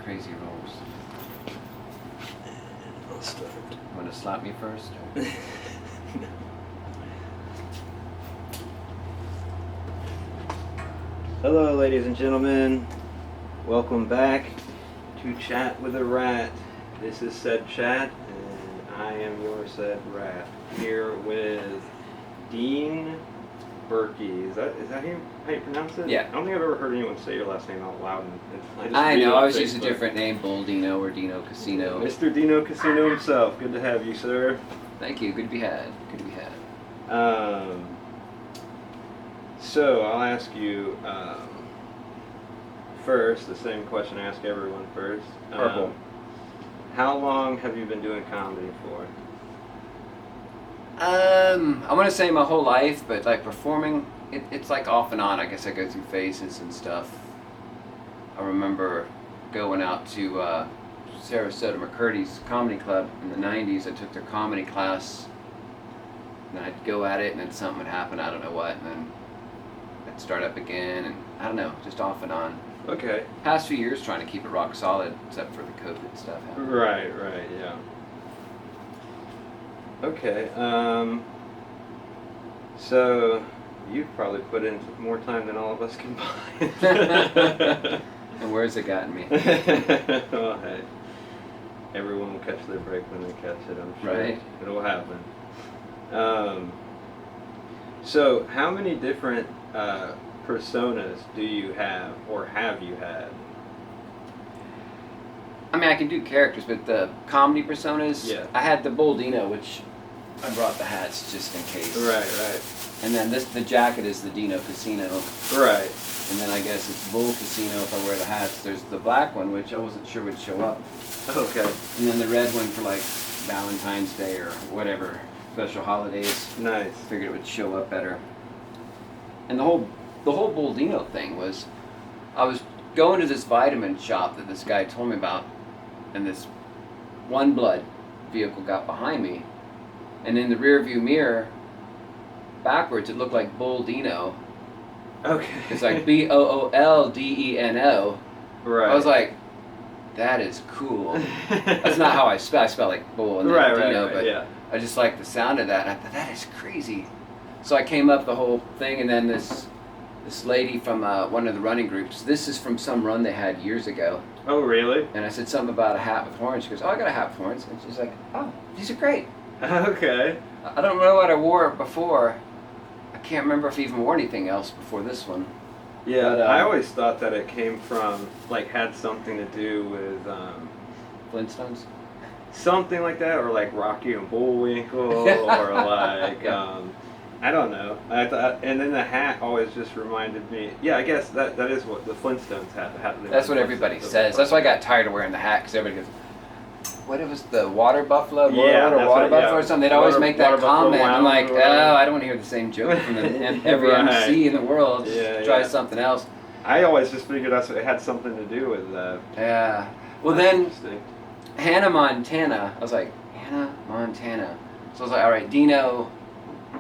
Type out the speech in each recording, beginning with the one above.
crazy rules. I'll start. Want to slap me first? Or? No. Hello, ladies and gentlemen. Welcome back to Chat with a Rat. This is said chat, and I am your said rat. Here with Dean Burkey. Is that how you pronounce it? Yeah. I don't think I've ever heard anyone say your last name out loud. I know. I was using a different name, Bull Dino or Dino Casino. Mr. Dino Casino himself. Good to have you, sir. Thank you. Good to be had. Good to be had. So I'll ask you first the same question I ask everyone first. Purple. How long have you been doing comedy for? I want to say my whole life, but like performing, it's like off and on. I guess I go through phases and stuff. I remember going out to Sarasota McCurdy's comedy club in the 90s. I took their comedy class, and then I'd go at it, and then something would happen, I don't know what, and then I'd start up again, and I don't know, just off and on. Okay. Past few years trying to keep it rock solid, except for the COVID stuff. Right, yeah. Okay, so you've probably put in more time than all of us combined. And where's it gotten me? Well, hey, everyone will catch their break when they catch it, I'm sure. Right. It'll happen. So how many different personas do you have, or have you had? I mean, I can do characters, but the comedy personas, Yeah. I had the Bull Dino, which I brought the hats just in case. Right. And then the jacket is the Dino Casino. Right. And then I guess it's Bull Casino if I wear the hats. There's the black one, which I wasn't sure would show up. Okay. And then the red one for like Valentine's Day or whatever, special holidays. Nice. Figured it would show up better. And the whole Bull Dino thing was, I was going to this vitamin shop that this guy told me about, and this One Blood vehicle got behind me, and in the rear view mirror, backwards, it looked like Bull Dino. Okay. It's like BOOLDENO. Right. I was like, that is cool. That's not how I spell. I spell like Bull and then Dino, but yeah. I just like the sound of that. And I thought, that is crazy. So I came up the whole thing, and then this lady from one of the running groups, this is from some run they had years ago. Oh, really? And I said something about a hat with horns. She goes, oh, I got a hat with horns. And she's like, oh, these are great. Okay. I don't know what I wore before. I can't remember if I even wore anything else before this one. Yeah, But, I always thought that it came from, like, had something to do with Flintstones? something like that, or like Rocky and Bullwinkle, or like I don't know. I thought, and then the hat always just reminded me. Yeah, I guess that is what the Flintstones had. That's what everybody says. That's why I got tired of wearing the hat, because everybody goes, what, it was the water buffalo? Yeah, water what, buffalo yeah. or something. They'd always make that comment. I'm like, or I don't want to hear the same joke from every Right. MC in the world. Just Yeah, try yeah. something else. I always just figured it had something to do with that. Yeah. Well, then Interesting. Hannah Montana. I was like, Hannah Montana. So I was like, all right, Dino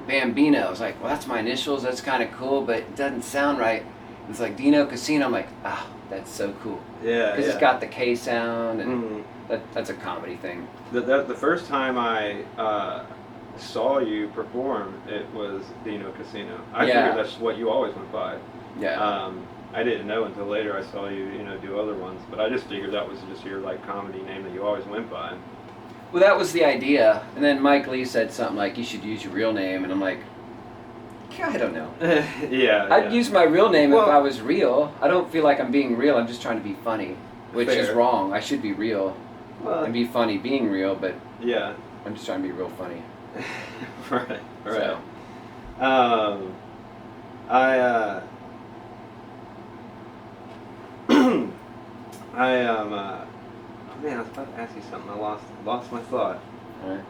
Bambino. I was like, well, that's my initials. That's kind of cool, but it doesn't sound right. It's like Dino Casino. I'm like, that's so cool. Yeah, Because it's got the K sound, and Mhm. that's a comedy thing. The first time I saw you perform, it was Dino Casino. I Yeah. figured that's what you always went by. Yeah. I didn't know until later I saw you, do other ones, but I just figured that was just your like comedy name that you always went by. Well, that was the idea. And then Mike Lee said something like, you should use your real name. And I'm like, I don't know. Yeah. I'd use my real name if Well- I was real. I don't feel like I'm being real. I'm just trying to be funny, which is Fair. wrong. I should be real and be funny being real, but Yeah. I'm just trying to be real funny. Right. So. Man, I was about to ask you something. I lost my thought. All right.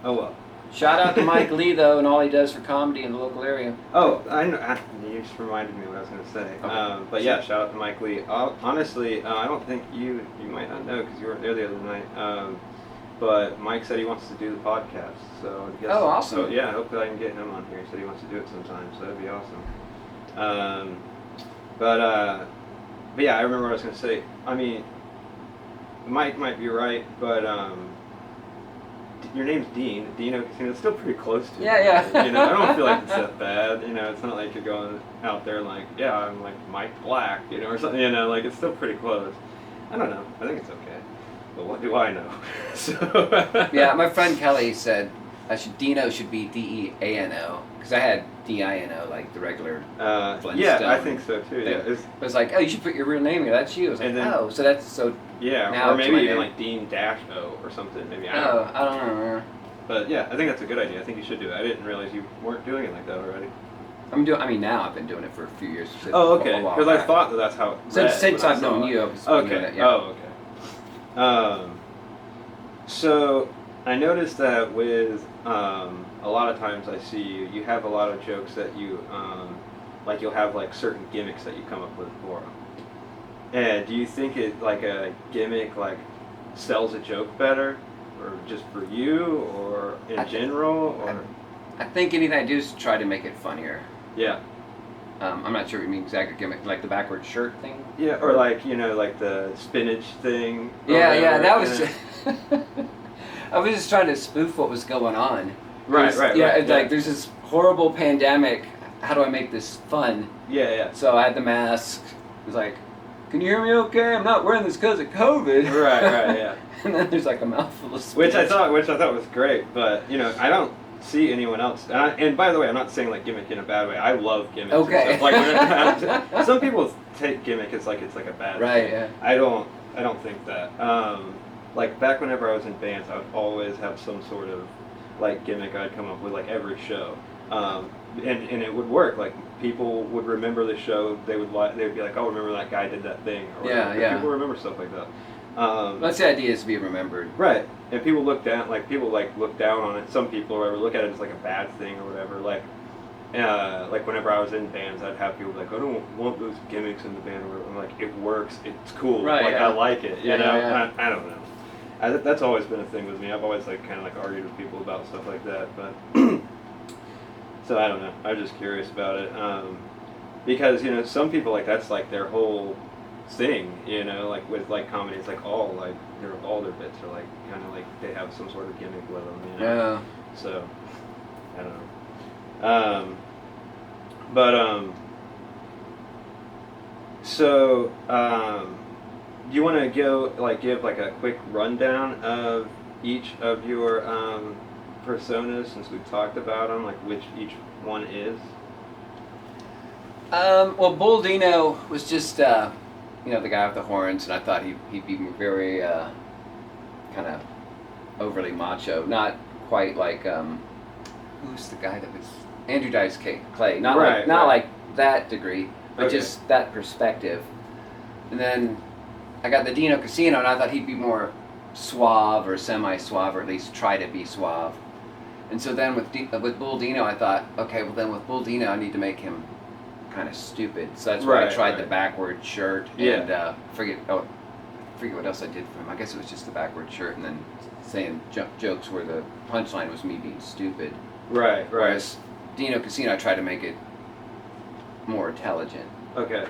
Oh well. Shout out to Mike Lee, though, and all he does for comedy in the local area. Oh, I know. You just reminded me what I was going to say. Okay. But yeah, shout out to Mike Lee. Honestly, I don't think you might not know because you weren't there the other night. But Mike said he wants to do the podcast. So I guess, Oh, awesome. So yeah, hopefully I can get him on here. He said he wants to do it sometime, so that'd be awesome. But yeah, I remember what I was going to say. I mean, might be right, but your name's Dean. Dean, it's still pretty close to Yeah, it. yeah. You know, I don't feel like it's that bad. You know, it's not like you're going out there like, yeah, I'm like Mike Black, you know, or something. You know, like it's still pretty close. I don't know. I think it's okay. But what do I know? So. Yeah, my friend Kelly said Dino should be Deano because I had Dino like the regular. Yeah, I think so too. Yeah, It was like, oh, you should put your real name here. That's you. I was like, oh, so that's so. Yeah, now or maybe it's my even name. like Dean-O or something. Maybe I don't know. But yeah, I think that's a good idea. I think you should do it. I didn't realize you weren't doing it like that already. Now I've been doing it for a few years. Oh, okay. Because I thought that's how it read Since when I I've saw known it. you, I've been Okay. doing it, yeah. Oh, okay. So I noticed that with a lot of times I see you have a lot of jokes that you like you'll have like certain gimmicks that you come up with for them. And do you think it like a gimmick like sells a joke better, or just for you, or in general, or? I think anything I do is try to make it funnier. Yeah. I'm not sure what you mean exactly gimmick, like the backward shirt thing. Yeah, or like like the spinach thing. Yeah, that was. I was just trying to spoof what was going on. Right. Yeah, it's like there's this horrible pandemic. How do I make this fun? Yeah. So I had the mask. It was like, can you hear me okay? I'm not wearing this because of COVID. Right, yeah. And then there's like a mouthful of spinach. Which I thought was great, but I don't see anyone else. And by the way, I'm not saying like gimmick in a bad way. I love gimmicks. Okay. And stuff. Like some people take gimmick as like it's like a bad right, thing. Yeah. I don't think that. Like back whenever I was in bands, I would always have some sort of like gimmick I'd come up with like every show. And it would work. Like people would remember the show. They'd be like, "Oh, remember that guy did that thing." Or Yeah. People remember stuff like that. That's the idea, is to be remembered. Right. And people look down on it. Some people or whatever look at it as like a bad thing or whatever. Like whenever I was in bands, I'd have people like, "I don't want those gimmicks in the band." Or whatever. I'm like, it works. It's cool. Right. Like Yeah. I like it. You Yeah, know. yeah. I don't know. That's always been a thing with me. I've always like kind of like argued with people about stuff like that, but so I don't know. I'm just curious about it because some people like that's like their whole thing. Like with like comedy, it's like all their bits are like kind of like they have some sort of gimmick with them. Yeah. So I don't know. Do you want to go give like a quick rundown of each of your personas, since we've talked about them, like which each one is? Well, Bull Dino was just the guy with the horns, and I thought he'd be very kind of overly macho, not quite like who's the guy that was Andrew Dice Clay, not like that degree, but just that perspective. And then I got the Dino Casino, and I thought he'd be more suave or semi-suave, or at least try to be suave. And so then with Bull Dino, I thought, okay, well then with Bull Dino, I need to make him kind of stupid. So that's why I tried the backward shirt, and forget what else I did for him. I guess it was just the backward shirt, and then saying jokes where the punchline was me being stupid. Right. Whereas Dino Casino, I tried to make it more intelligent. Okay.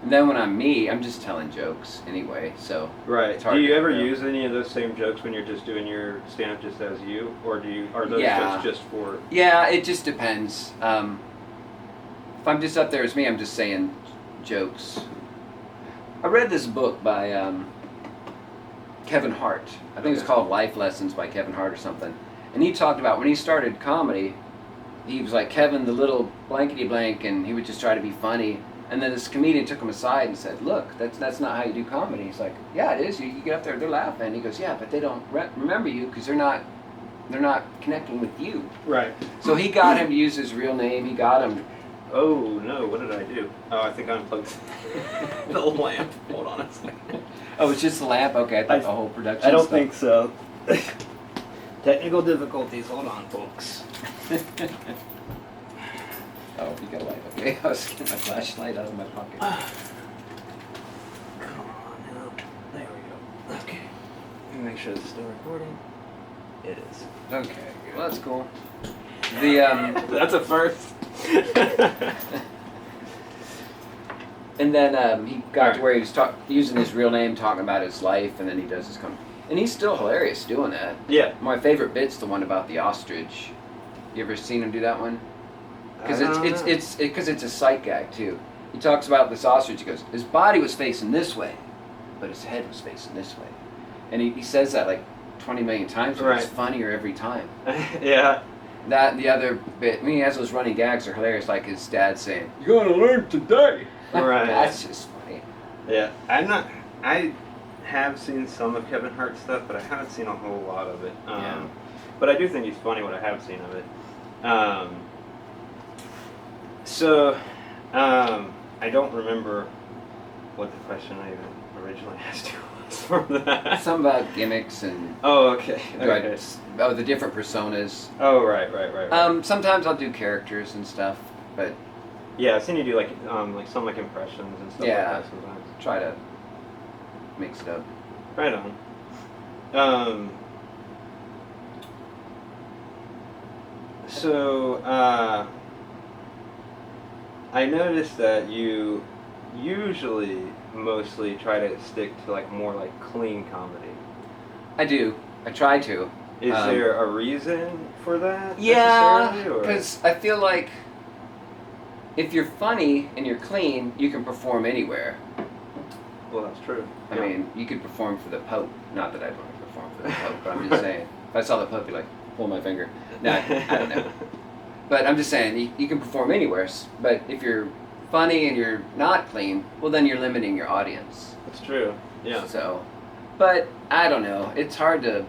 And then when I'm me, I'm just telling jokes anyway, so... Right. Do you ever use any of those same jokes when you're just doing your stand-up just as you? Or are those jokes just for... Yeah, it just depends. If I'm just up there as me, I'm just saying jokes. I read this book by Kevin Hart. I think it's called Life Lessons by Kevin Hart or something. And he talked about when he started comedy, he was like Kevin the little blankety blank, and he would just try to be funny. And then this comedian took him aside and said, "Look, that's not how you do comedy." He's like, "Yeah, it is. You get up there, they're laughing." He goes, "Yeah, but they don't remember you because they're not connecting with you." Right. So he got him to use his real name. He got him. Oh no! What did I do? Oh, I think I unplugged the lamp. Hold on a second. Oh, it's just the lamp. Okay, I thought the whole production. I don't think so. Technical difficulties. Hold on, folks. Oh, you got a light. Okay, I was getting my flashlight out of my pocket. Come on now. There we go. Okay. Let me make sure this is still recording. It is. Okay, well that's cool. The That's a first. And then he got to Right. where he was using his real name, talking about his life, and then he does his comedy. And he's still hilarious doing that. Yeah. My favorite bit's the one about the ostrich. You ever seen him do that one? Because it's a sight gag too. He talks about this ostrich. He goes, his body was facing this way, but his head was facing this way, and he says that like 20 million times. But it's funnier every time. Yeah. That and the other bit. I mean, he has those running gags are hilarious, like his dad saying, "You're gonna learn today." Right. That's just funny. Yeah. I have seen some of Kevin Hart's stuff, but I haven't seen a whole lot of it. Yeah. But I do think he's funny. What I have seen of it. I don't remember what the question I even originally asked you was for that. Something about gimmicks and Oh, okay. Okay. the different personas. Oh, right. Sometimes I'll do characters and stuff, but Yeah, I've seen you do like some like impressions and stuff Yeah. like that sometimes. try to mix it up. Right on. I noticed that you usually mostly try to stick to like more like clean comedy. I do. I try to. Is there a reason for that? Yeah, necessarily, or- because I feel like if you're funny and you're clean, you can perform anywhere. Well, that's true. I Yeah. mean, you could perform for the Pope. Not that I'd want to perform for the Pope, but I'm just saying. If I saw the Pope, be like, pull my finger. No, I don't know. But I'm just saying, you can perform anywhere. But if you're funny and you're not clean, well, then you're limiting your audience. That's true. Yeah. So, but I don't know. It's hard to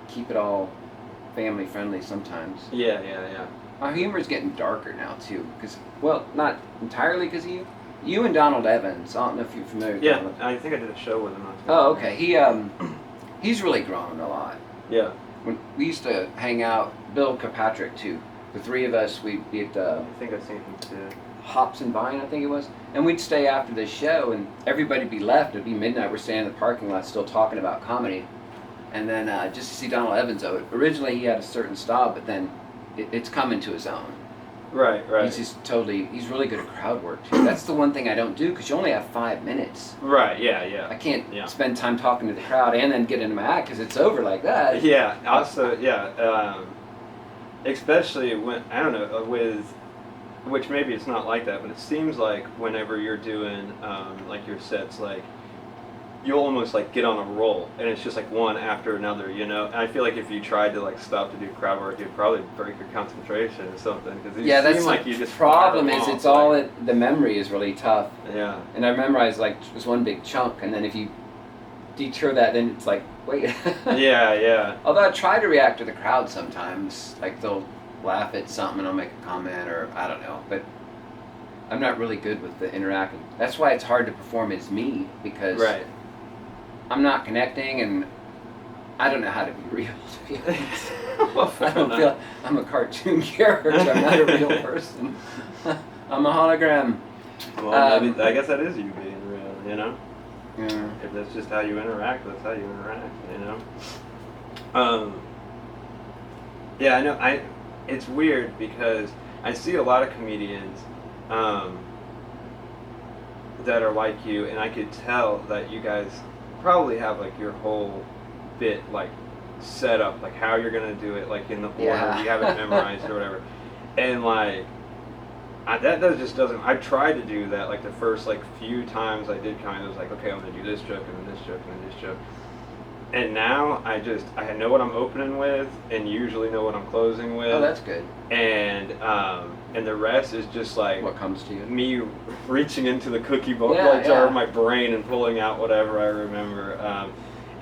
keep it all family friendly sometimes. Yeah. Our humor is getting darker now too, because not entirely because of you. You and Donald Evans. I don't know if you're familiar with Yeah, Donald. I think I did a show with him. Not too Oh, long okay. He's really grown a lot. ago. Yeah. When we used to hang out, Bill Kirkpatrick too. The three of us, we'd be at I think I've seen him too. Hops and Vine, I think it was, and we'd stay after the show, and everybody'd be left. It'd be midnight. We're standing in the parking lot, still talking about comedy, and then just to see Donald Evans. Originally, he had a certain style, but then it's coming to his own. Right. He's just he's really good at crowd work too. That's the one thing I don't do, because you only have 5 minutes. Right. Yeah. I can't Yeah. spend time talking to the crowd and then get into my act, because it's over like that. Yeah. Also, yeah. Especially when I don't know with, which maybe it's not like that, but it seems like whenever you're doing like your sets, like you'll almost like get on a roll, and it's just like one after another, you know. And I feel like if you tried to like stop to do crowd work, you'd probably break your concentration or something, because Yeah, that's seem like you the just problem. fire Is them it's off, all like- the memory is really tough, Yeah. and I memorize like just one big chunk, and then if you detour that, then it's like wait. Yeah. Although I try to react to the crowd sometimes, like they'll laugh at something and I'll make a comment, or I don't know, but I'm not really good with the interacting. That's why it's hard to perform as me, because Right. I'm not connecting, and I don't know how to be real, to be honest. Well, I fair don't enough. feel I'm a cartoon character. I'm not a real person. I'm a hologram. Well, maybe, I guess that is you being real, you know? Yeah. If that's just how you interact, that's how you interact, you know? Yeah, I know. It's weird because I see a lot of comedians that are like you, and I could tell that you guys probably have like your whole bit like set up, like how you're gonna do it, like in the order Yeah. you have it memorized or whatever, and like. Just doesn't. I tried to do that like the first like few times I did comedy. I was like, okay, I'm gonna do this joke and then this joke and then this joke. And now I know what I'm opening with and usually know what I'm closing with. Oh, that's good. And the rest is just like What comes to you? me reaching into the cookie jar Yeah. of my brain and pulling out whatever I remember.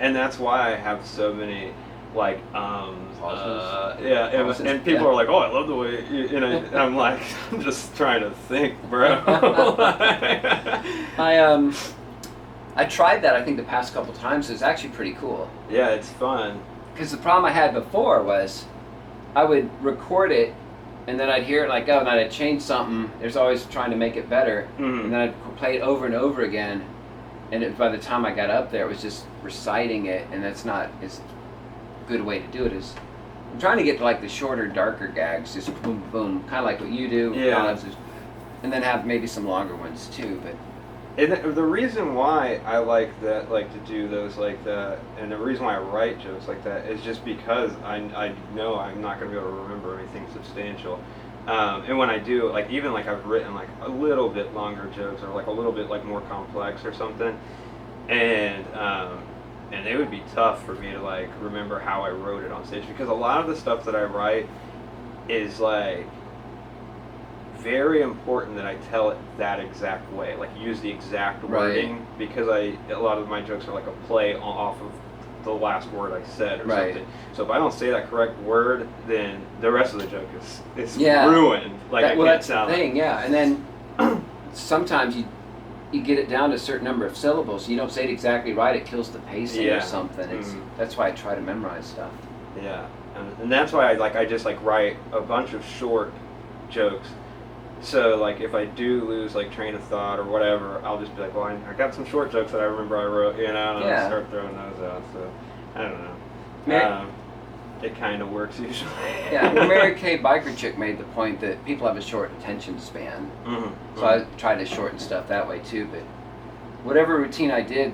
And that's why I have so many like Pauses. and people are like, oh, I love the way you know. And I'm like, I'm just trying to think, bro. I tried that, I think, the past couple times. It's actually pretty cool. Yeah, it's fun. Because the problem I had before was I would record it, and then I'd hear it like, oh, and I'd change something. There's always trying to make it better. Mhm. And then I'd play it over and over again. And by the time I got up there, it was just reciting it, and that's not as good a way to do it. I'm trying to get to like the shorter, darker gags, just boom, boom, kind of like what you do. Yeah. and then have maybe some longer ones too. But And the reason why I like to do those like that, and the reason why I write jokes like that is just because I know I'm not going to be able to remember anything substantial. And when I do, like even like I've written like a little bit longer jokes or like a little bit like more complex or something, and it would be tough for me to like remember how I wrote it on stage, because a lot of the stuff that I write is like very important that I tell it that exact way, like use the exact wording, because a lot of my jokes are like a play off of the last word I said or something. So if I don't say that correct word, then the rest of the joke is ruined. Like that's the thing, And then sometimes you get it down to a certain number of syllables. You don't say it exactly right; it kills the pacing or something. That's why I try to memorize stuff. Yeah, and that's why I just like write a bunch of short jokes. So like if I do lose like train of thought or whatever, I'll just be like, well, I got some short jokes that I remember I wrote, and I'll start throwing those out. So I don't know. It kind of works usually. Well, Mary Kay Biker Chick made the point that people have a short attention span. So I try to shorten stuff that way too. But whatever routine I did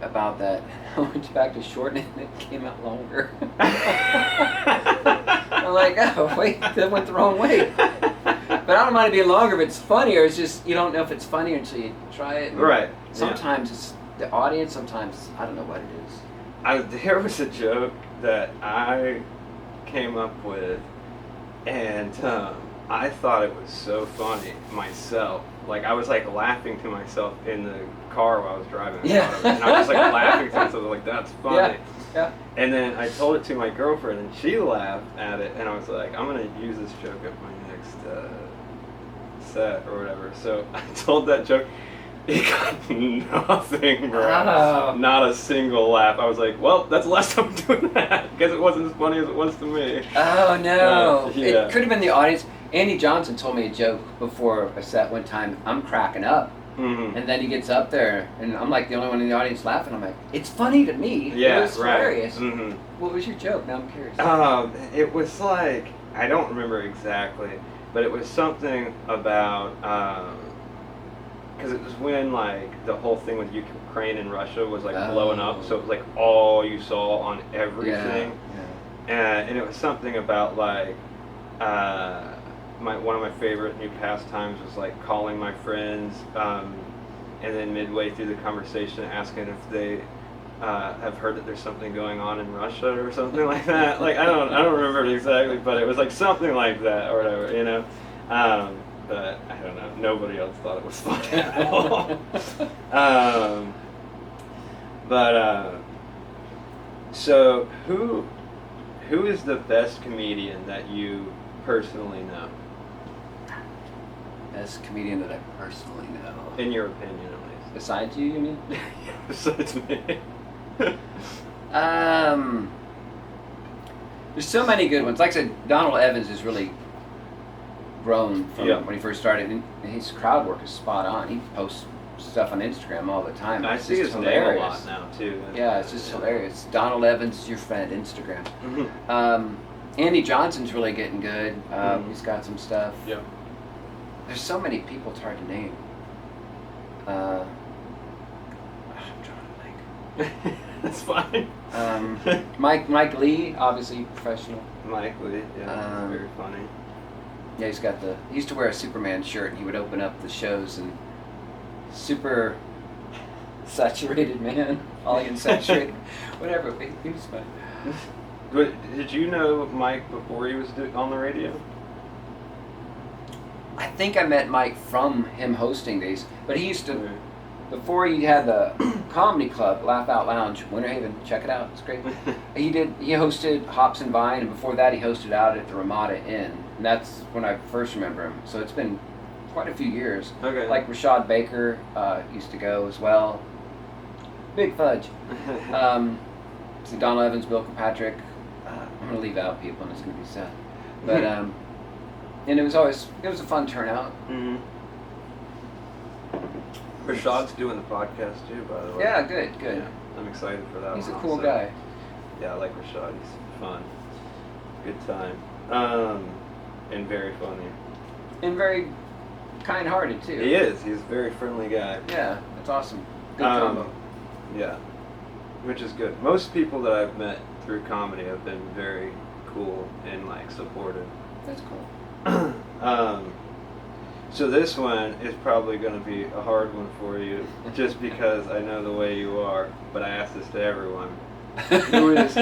about that, I went back to shortening it, and it came out longer. I'm like, oh wait, that went the wrong way. But I don't mind it being longer if it's funnier. It's just you don't know if it's funny until you try it. Right. Sometimes it's the audience. Sometimes I don't know what it is. There was a joke that I came up with, and I thought it was so funny myself. Like I was like laughing to myself in the car while I was driving. And I was like laughing to myself. Like that's funny. Yeah. And then I told it to my girlfriend, and she laughed at it. And I was like, I'm gonna use this joke at my next set or whatever. So I told that joke. It got nothing, bro. Oh. Not a single laugh. I was like, well, that's the last time I'm doing that, because it wasn't as funny as it was to me. Oh, no. Yeah. It could have been the audience. Andy Johnson told me a joke before a set one time. I'm cracking up. And then he gets up there, and I'm like the only one in the audience laughing. I'm like, it's funny to me. Yeah, it was hilarious. Mm-hmm. What was your joke? Now I'm curious. It was like, I don't remember exactly, but it was something about... because it was when like the whole thing with Ukraine and Russia was like blowing up, so it was like all you saw on everything. And it was something about like one of my favorite new pastimes was like calling my friends, and then midway through the conversation asking if they have heard that there's something going on in Russia or something like that. Like I don't remember it exactly, but it was like something like that or whatever, But I don't know. Nobody else thought it was funny at all. So who is the best comedian that you personally know? Best comedian that I personally know. In your opinion, at least. Besides you mean? Besides me. There's so many good ones. Like I said, Donald Evans is really grown from when he first started, and his crowd work is spot on. He posts stuff on Instagram all the time. I see his name a lot now too. Yeah, it's just hilarious. Donald Evans is your friend, Instagram. Andy Johnson's really getting good. He's got some stuff. Yeah. There's so many people, it's hard to name. I'm trying to think. That's fine. Mike Lee, obviously professional. Mike Lee, yeah, very funny. Yeah, he used to wear a Superman shirt, and he would open up the shows, and super saturated man, polyunsaturated, whatever, he was funny. But did you know Mike before he was on the radio? I think I met Mike from him hosting these, but he used to, before he had the comedy club, Laugh Out Lounge, Winter Haven, check it out, it's great. He hosted Hops and Vine, and before that he hosted out at the Ramada Inn, and that's when I first remember him, so it's been quite a few years. Okay. Like Rashad Baker used to go as well. Big fudge. So Donald Evans, Bill Kilpatrick, I'm going to leave out people and it's going to be sad. But, and it was a fun turnout. Mm-hmm. Rashad's doing the podcast too, by the way. Yeah, good. Yeah, I'm excited for that. He's a cool guy. Yeah, I like Rashad. He's fun. Good time. And very funny. And very kind-hearted too. He is. He's a very friendly guy. Yeah, that's awesome. Good combo. Yeah, which is good. Most people that I've met through comedy have been very cool and like supportive. That's cool. So this one is probably going to be a hard one for you, just because I know the way you are. But I ask this to everyone: who is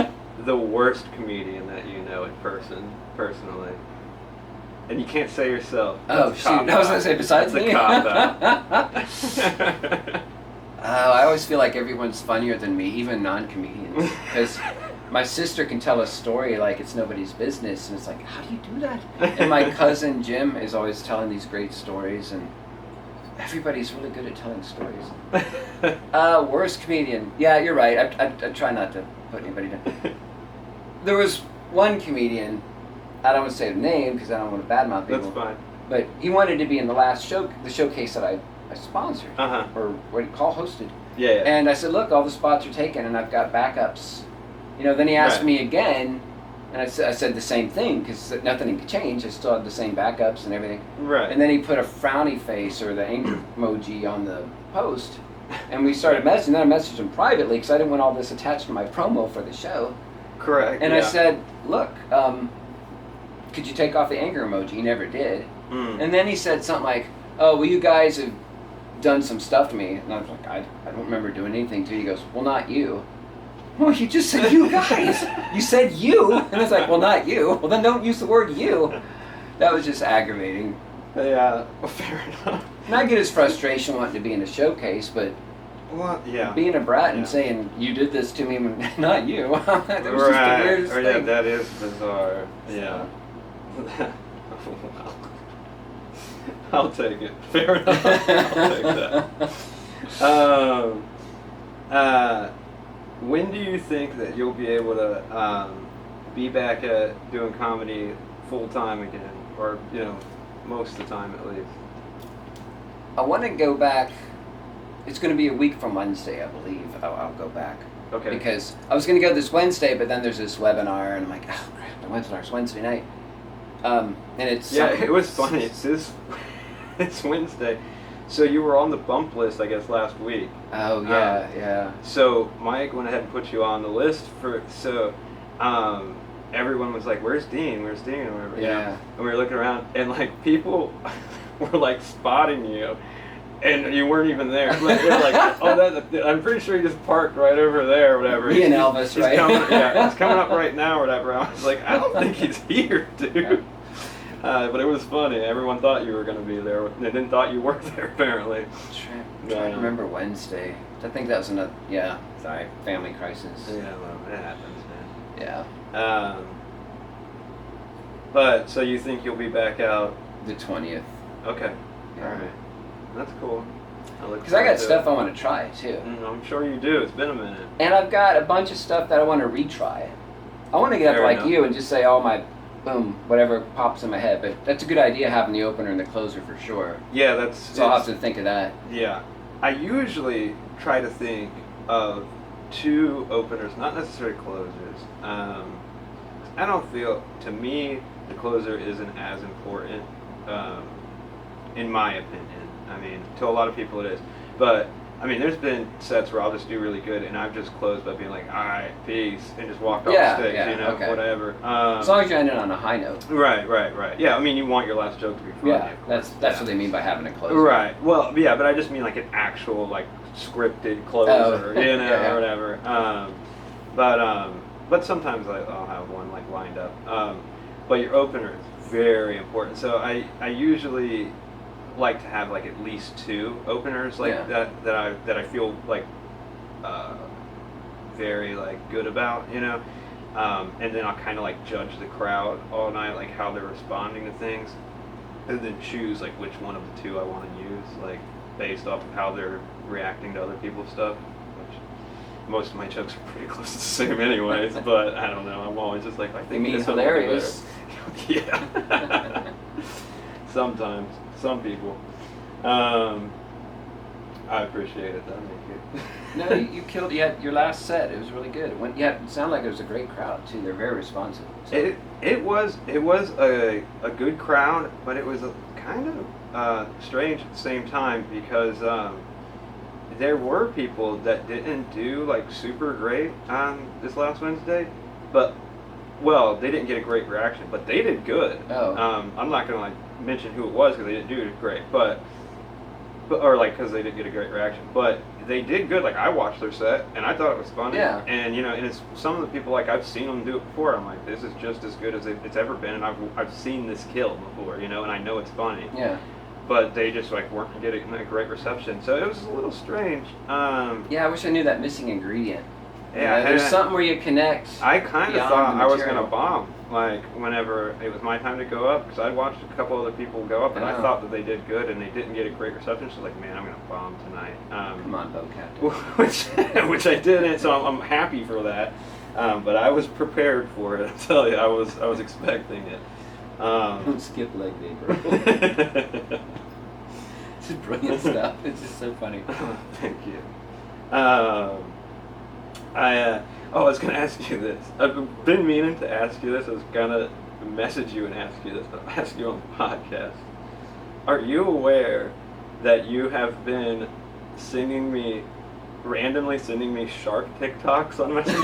the worst comedian that you know in person, personally? And you can't say yourself. Oh shoot! I was gonna say besides me. That's a cop out. I always feel like everyone's funnier than me, even non-comedians, because my sister can tell a story like it's nobody's business, and it's like, how do you do that? And my cousin Jim is always telling these great stories, and everybody's really good at telling stories. Worst comedian? Yeah, you're right. I try not to put anybody down. There was one comedian. I don't want to say the name because I don't want to badmouth people. That's fine. But he wanted to be in the last the showcase that I sponsored, or what do you call hosted. Yeah. And I said, look, all the spots are taken, and I've got backups. You know, then he asked me again, and I said the same thing because nothing could change. I still had the same backups and everything. Right. And then he put a frowny face or the anger emoji on the post, and we started messaging. Then I messaged him privately because I didn't want all this attached to my promo for the show. Correct. And I said, look, could you take off the anger emoji? He never did. And then he said something like, oh, well, you guys have done some stuff to me. And I was like, I don't remember doing anything to you. He goes, well, not you. Well, you just said you guys. You said you. And it's like, well, not you. Well, then don't use the word you. That was just aggravating. Yeah, well, fair enough. And I get his frustration wanting to be in a showcase, but being a brat and saying, you did this to me, not you. That was just the weirdest thing. Yeah, that is bizarre. Yeah. I'll take it. Fair enough. I'll take that. When do you think that you'll be able to be back at doing comedy full time again, or most of the time at least? I want to go back. It's going to be a week from Wednesday, I believe. I'll go back. Okay. Because I was going to go this Wednesday, but then there's this webinar, and I'm like, oh crap, the webinar's Wednesday night. And it's it was funny. It's Wednesday. So you were on the bump list, I guess, last week. Oh yeah. So Mike went ahead and put you on the list everyone was like, "Where's Dean? Where's Dean?" Or whatever. Yeah. And we were looking around, and like people were like spotting you, and you weren't even there. Like, they're like, "Oh, I'm pretty sure he just parked right over there, or whatever." Me and Elvis, right? He's coming up right now, or whatever. I was like, "I don't think he's here, dude." Yeah. But it was funny. Everyone thought you were going to be there. They didn't thought you worked there, apparently. I'm trying to remember Wednesday. I think that was another, family crisis. Yeah, well, it happens, man. Yeah. But, so you think you'll be back out? The 20th. Okay. Yeah. All right. That's cool. Because I got stuff I want to try, too. I'm sure you do. It's been a minute. And I've got a bunch of stuff that I want to retry. I want to get up like you and just say all my... boom, whatever pops in my head. But that's a good idea, having the opener and the closer for sure. Yeah, so I'll have to think of that. Yeah. I usually try to think of two openers, not necessarily closers. I don't feel, to me, the closer isn't as important, in my opinion. I mean, to a lot of people it is. But I mean, there's been sets where I'll just do really good, and I've just closed by being like, all right, peace, and just walked off the stage, whatever. As long as you ended on a high note. Right. Yeah, I mean, you want your last joke to be funny. Yeah, that's what they mean by having a closer. Right. Well, yeah, but I just mean like an actual, like, scripted closer, or whatever. But sometimes I'll have one, like, lined up. But your opener is very important. So I usually like to have like at least two openers that I feel like very like good about, and then I'll kind of like judge the crowd all night, like how they're responding to things, and then choose like which one of the two I want to use, like based off of how they're reacting to other people's stuff, which most of my jokes are pretty close to the same anyways. But I don't know, I'm always just like, I think this one will be hilarious. Yeah. Sometimes. Some people. I appreciate it. Thank you. No, you killed. You had your last set. It was really good. It sounded like it was a great crowd too. They're very responsive. So. It was a good crowd, but it was kind of strange at the same time because there were people that didn't do like super great this last Wednesday, but well, they didn't get a great reaction, but they did good. Oh. I'm not gonna like mention who it was because they didn't do it great, but or like because they didn't get a great reaction, but they did good. Like I watched their set and I thought it was funny. Yeah. And you know, and it's some of the people like I've seen them do it before. I'm like, this is just as good as it's ever been, and I've seen this kill before, you know, and I know it's funny. Yeah. But they just like weren't getting a great reception, so it was a little strange. Yeah, I wish I knew that missing ingredient. Yeah, You know, there's something where you connect. I kind of beyond thought the I was material. gonna bomb, like whenever it was my time to go up, because I watched a couple other people go up, and I Oh. thought that they did good, and they didn't get a great reception. So I was like, man, I'm gonna bomb tonight. Come on, Bo Captain. which I didn't, so I'm happy for that. But I was prepared for it. I tell you, I was expecting it. Don't skip leg day, bro. This is brilliant stuff. It's just so funny. Thank you. I was gonna ask you this. I've been meaning to ask you this. I was gonna message you and ask you this, but I'll ask you on the podcast. Are you aware that you have been randomly sending me shark TikToks on Messenger?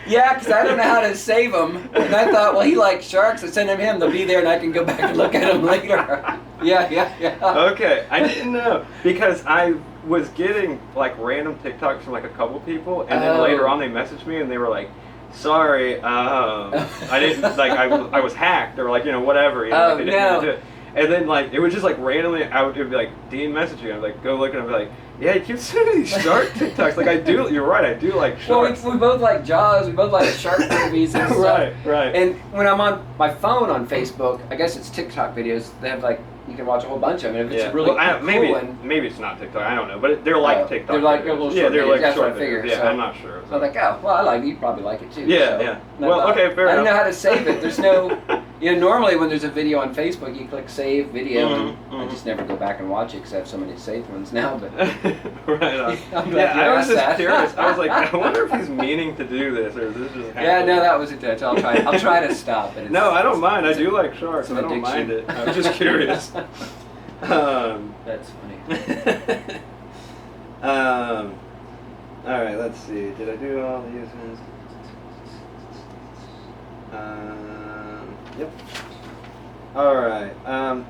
Yeah, because I don't know how to save them. And I thought, well, he likes sharks. I send him. They'll be there, and I can go back and look at them later. Yeah. Okay, I didn't know because I was getting like random TikToks from like a couple people, and then later on they messaged me and they were like, "Sorry, I didn't like I was hacked," or like whatever. You know, like, they didn't mean to do it. And then like it was just like randomly, it would be like Dean messaging. I'd like go look and I'd be like, yeah, you keep sending these shark TikToks. Like I do. You're right. I do like sharks. Well, we both like Jaws. We both like shark movies and stuff. Right. And when I'm on my phone on Facebook, I guess it's TikTok videos. They have like you can watch a whole bunch of them. If it's a really cool one, maybe it's not TikTok. I don't know, but they're like TikTok. They're like videos. little yeah, short they're videos. like That's short what I figured. videos. Yeah, So I'm not sure. I was like, oh, well, I like it. You probably like it too. Yeah, so. yeah. And Well, okay, fair I don't enough. know how to save it. There's no, normally when there's a video on Facebook, you click save video, and I just never go back and watch it because I have so many saved ones now. But right on. I'm glad you I was asked just that. curious. I was like, I wonder if he's meaning to do this or is this just happening? Yeah, no, that was it. I'll try to stop. But No, I don't mind. I do like sharks. it's I an don't mind addiction. it. I was just curious. That's funny. All right, let's see. Did I do all these ones? Yep. All right.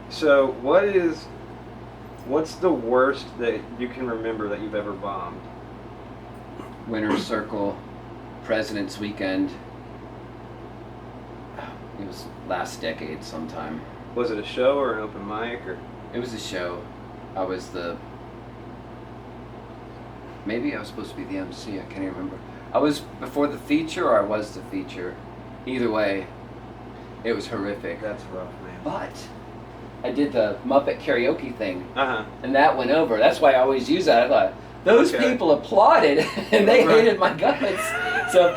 So what's the worst that you can remember that you've ever bombed? Winner's Circle, President's Weekend. It was last decade sometime. Was it a show or an open mic or? It was a show. I was maybe I was supposed to be the MC, I can't even remember. I was before the feature or I was the feature. Either way, it was horrific. That's rough, man. But I did the Muppet karaoke thing, Uh-huh. and that went over. That's why I always use that. I thought, those people applauded, and they hated my guts. So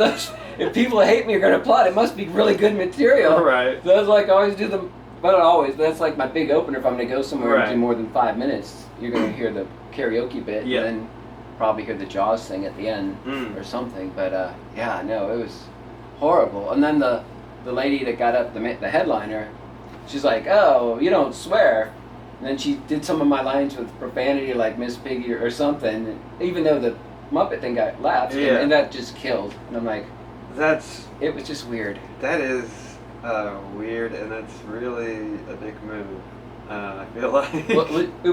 if people hate me are going to applaud, it must be really good material. Right. So I was like, I always do them. But not always, but that's like my big opener. If I'm going to go somewhere and do more than 5 minutes, you're going to hear the karaoke bit, and then probably hear the Jaws thing at the end or something. But yeah, no, it was horrible. And then the lady that got up, the headliner, she's like, oh, you don't swear. And then she did some of my lines with profanity, like Miss Piggy or something, even though the Muppet thing got laughed, and that just killed. And I'm like, it was just weird. That is weird, and that's really a big move. I feel like. Well,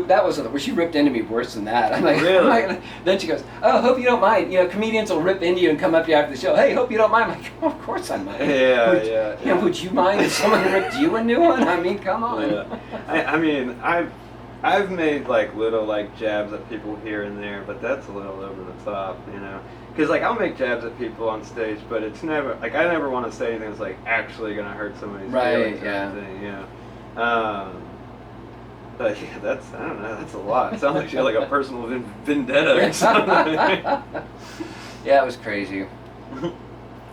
that wasn't. Well, she ripped into me worse than that. I'm like, really? Then she goes, "Oh, hope you don't mind. Comedians will rip into you and come up to you after the show. Hey, hope you don't mind." I'm like, oh, of course I mind. Yeah. Would you mind if someone ripped you a new one? I mean, come on. Yeah. I mean, I've made like little like jabs at people here and there, but that's a little over the top, Because like I'll make jabs at people on stage, but it's never like I never want to say anything that's like actually gonna hurt somebody's feelings or anything, But yeah, I don't know, that's a lot. It sounds like she had like a personal vendetta or something. Yeah, it was crazy.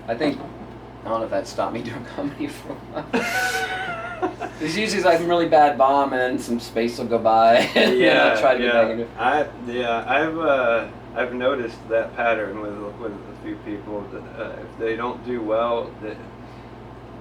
I don't know if that stopped me doing comedy for a while. There's usually like a really bad bomb and then some space will go by and I'll try to get back into it. I've noticed that pattern with a few people that if they don't do well, that